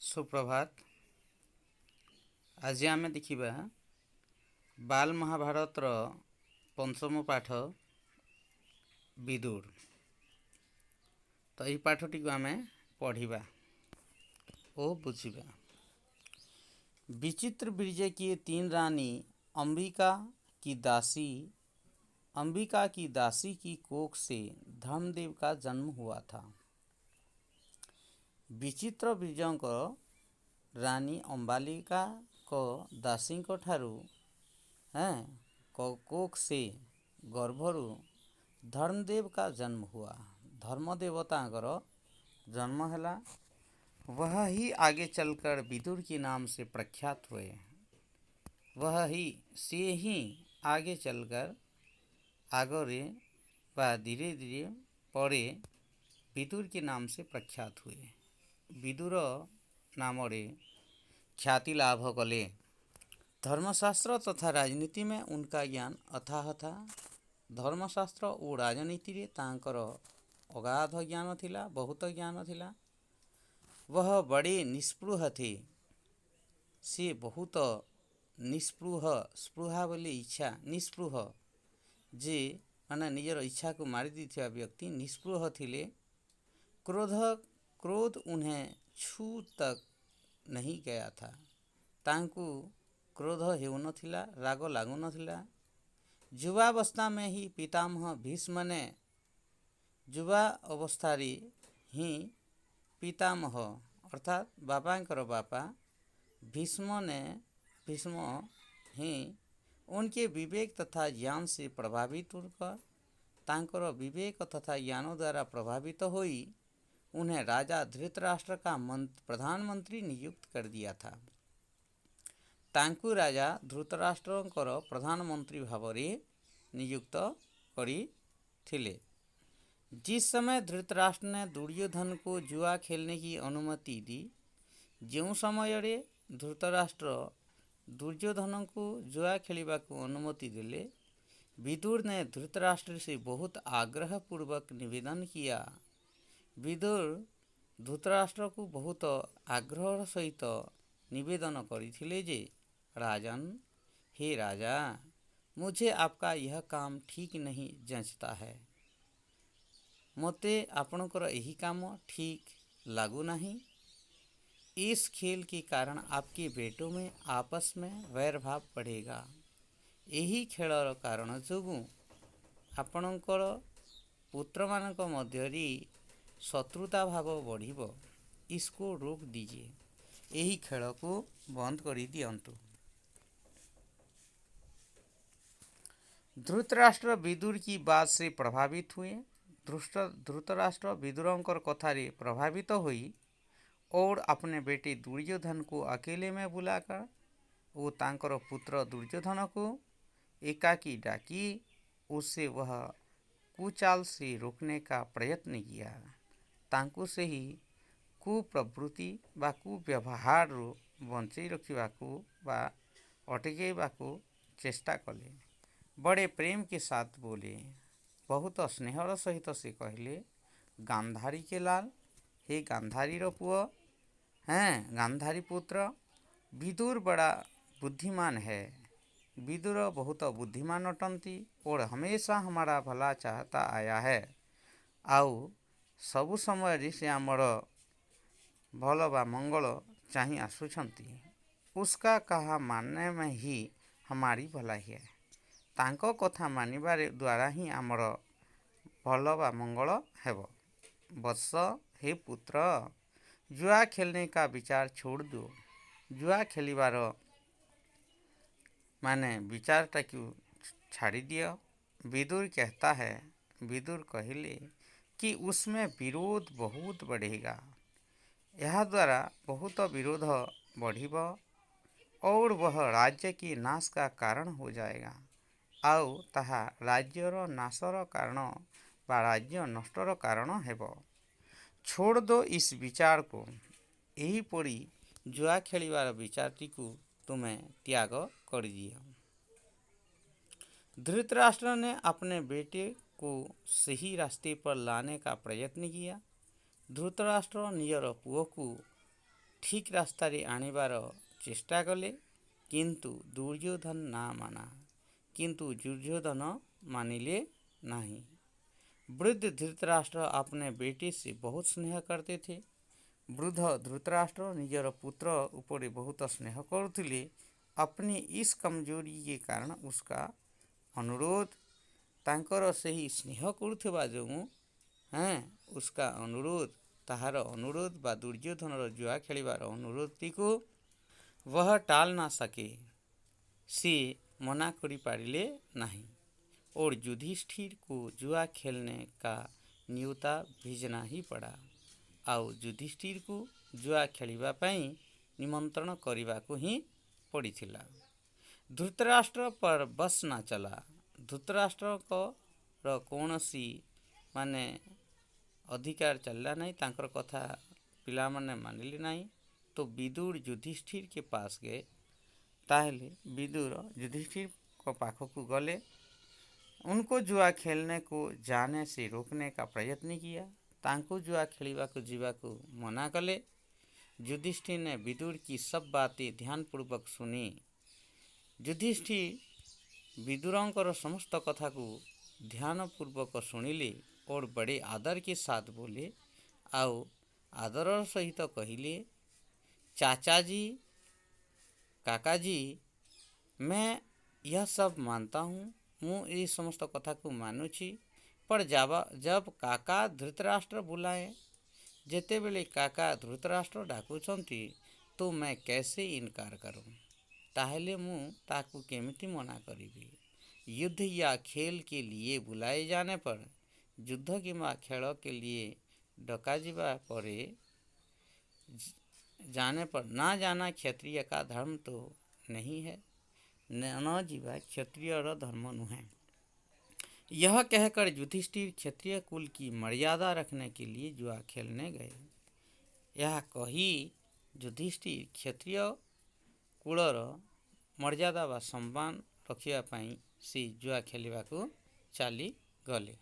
सुप्रभात। आज आम देखा बाल महाभारतर पंचम पाठ विदुर। तो यही पाठटी को आम पढ़ा और बुझा। विचित्र बीर्ज की 3 रानी अंबिका की दासी की कोख से धर्मदेव का जन्म हुआ था। विचित्र बीर्ज रानी अंबालिका को दासी ठारू कोख से गर्भरु धर्मदेव का जन्म हुआ। धर्मदेवता जन्म है। वह ही आगे चलकर विदुर के नाम से प्रख्यात हुए। से ही आगे चलकर आगे व धीरे धीरे पड़े विदुर के नाम से प्रख्यात हुए। विदुर नाम ख्याति लाभ कले। धर्मशास्त्र तथा राजनीति में उनका ज्ञान अथाह था। धर्मशास्त्र और राजनीति रे तांकर अगाध ज्ञान थिला, बहुत ज्ञान थिला। वह बड़े निस्पृह थे। से बहुत स्पृहा बोले इच्छा, निस्पृह जे माने निजर इच्छा को मारी देथिया व्यक्ति निस्पृह थिले। क्रोध उन्हें छू तक नहीं गया था। तांकु क्रोध हेउ नथिला, राग लागु नथिला। युवावस्था में ही पितामह भीष्म ने युवा अवस्थारी ही पितामह अर्थात बापांकर बापा भीष्म ही उनके विवेक तथा ज्ञान से प्रभावित होकर तांकर विवेक तथा ज्ञान द्वारा प्रभावित होई उन्हें राजा धृतराष्ट्र का प्रधानमंत्री नियुक्त कर दिया था। तांकु राजा धृतराष्ट्रंकर प्रधानमंत्री भावरे नियुक्त करी थिले। जिस समय धृतराष्ट्र ने दुर्योधन को जुआ खेलने की अनुमति दी, जो समय रे धृतराष्ट्र दुर्योधन को जुआ खेलिबा को अनुमति दिले, विदुर ने धृतराष्ट्र से बहुत आग्रह पूर्वक निवेदन किया। विदुर धृतराष्ट्र को बहुत आग्रह सहित निवेदन करिथिले जे राजन, हे राजा, मुझे आपका यह काम ठीक नहीं जंचता है। मोते आपणकर यही काम ठीक लागू नहीं। इस खेल के कारण आपके बेटों में आपस में वैर भाव बढ़ेगा। यही खेलर कारण जोगु आपणकर पुत्र मानक मध्यरी शत्रुता भाव बढ़िबो। इसको रोक दीजिए। यही खेल को बंद कर दियंतु। धृतराष्ट्र विदुर की बात से प्रभावित हुए। धृतराष्ट्र विदुरंकर कथारे प्रभावित हुई और अपने बेटे दुर्योधन को अकेले में बुलाकर वो तांकर पुत्र दुर्योधन को एकाकी डाकी उससे वह कुचाल से रोकने का प्रयत्न किया। तांकु से ही कुप्रवृत्ति बा कुव्यवहार बंचई रखिबाकू बा अटकेबाकू चेष्टा कले। बड़े प्रेम के साथ बोले, बहुत स्नेहर सहित से कहले, गांधारी के लाल, हे गांधारी पुओ, हैं गांधारी पुत्र, विदुर बड़ा बुद्धिमान है। विदुर बहुत बुद्धिमान अटंती और हमेशा हमारा भला चाहता आया है। आउ सबु समय से आमर भल बा मंगल चाही आसुछंती। उसका कहा मानने में ही हमारी भलाई है। तांको कथा मानिबारे द्वारा ही आमर भल बा मंगल हेब। वत्स, हे पुत्र, जुआ खेलने का विचार छोड़ दो। जुआ खेलिबार माने विचारटा क्यों छाड़ी दियो। विदुर कहता है। विदुर कहले कि उसमें विरोध बहुत बढ़ेगा। यह द्वारा बहुत विरोध बढ़िबो और वह राज्य की नाश का कारण हो जाएगा। आउ ताहा राज्यर नाशर कारण बा राज्य नष्टर कारण हेबो। छोड़ दो इस विचार को। यही पड़ी जुआ खेलिबार विचारटी को तुम्हें त्याग कर दिया। धृतराष्ट्र ने अपने बेटे को सही रास्ते पर लाने का प्रयत्न किया। धृतराष्ट्र निजर पुओ को ଠିକ୍ ରାସ୍ତାରେ ଆଣିବାର ଚେଷ୍ଟା କଲେ, କିନ୍ତୁ ଦୁର୍ଯ୍योधन ନା ମାନା। किंतु दुर्योधन मानिले नहीं। वृद्ध धृतराष्ट्र अपने बेटे से बहुत स्नेह करते थे। वृद्ध धृतराष्ट्र निजर पुत्र ऊपर बहुत स्नेह करुले। अपनी इस कमजोरी के कारण उसका अनुरोध तांकर सही स्नेह करुवा जो उसका अनुरोध ताहार अनुरोध बा दुर्योधन जुआ खेलिबार अनुरोधटी को वह टाल ना सके। से मना करी पारिले नहीं और युधिष्ठिर को जुआ खेलने का न्योता भेजना ही पड़ा। आउ युधिष्ठिर को जुआ खेलिबा पाई निमंत्रण करने को ही पड़ीथिला। धृतराष्ट्र पर बस ना चला। धृतराष्ट्र को कौनसी माने अधिकार चलला नहीं, तांकर कथा पिला माने मानिले नहीं। तो विदुर युधिष्ठिर के पास गए। ताहले विदुर युधिष्ठिर को पाखक को गले। उनको जुआ खेलने को जाने से रोकने का प्रयत्न किया। तांको जुआ खेलिबा को जीवा को मना कले। युधिष्ठिर ने विदुर की सब बातें ध्यानपूर्वक सुनी। युधिष्ठिर विदुरंकर समस्त कथा को ध्यानपूर्वक सुनिले और बड़े आदर के साथ बोले। आओ आदर सहित कहिले, चाचा जी, काका जी, मैं यह सब मानता हूँ, मु ये समस्त कथा को मानुछि। पर जब काका धृतराष्ट्र बुलाए, जेते बेले काका धृतराष्ट्र डाकुछंती, तो मैं कैसे इनकार करूँ? ताहले मु ताकू केमिति मना करिबी? युद्ध या खेल के लिए बुलाए जाने पर, युद्ध किंवा खेल के लिए डका जीवा परे जाने पर ना जाना क्षत्रिय का धर्म तो नहीं है। न जीवा क्षत्रिय धर्म नुहे। यह कहकर युधिष्ठिर क्षत्रिय कुल की मर्यादा रखने के लिए जुआ खेलने गए। यह कही युधिष्ठिर क्षत्रिय कुलर मर्यादा व सम्मान रखिया पाई से जुआ खेलिबा को चली गले।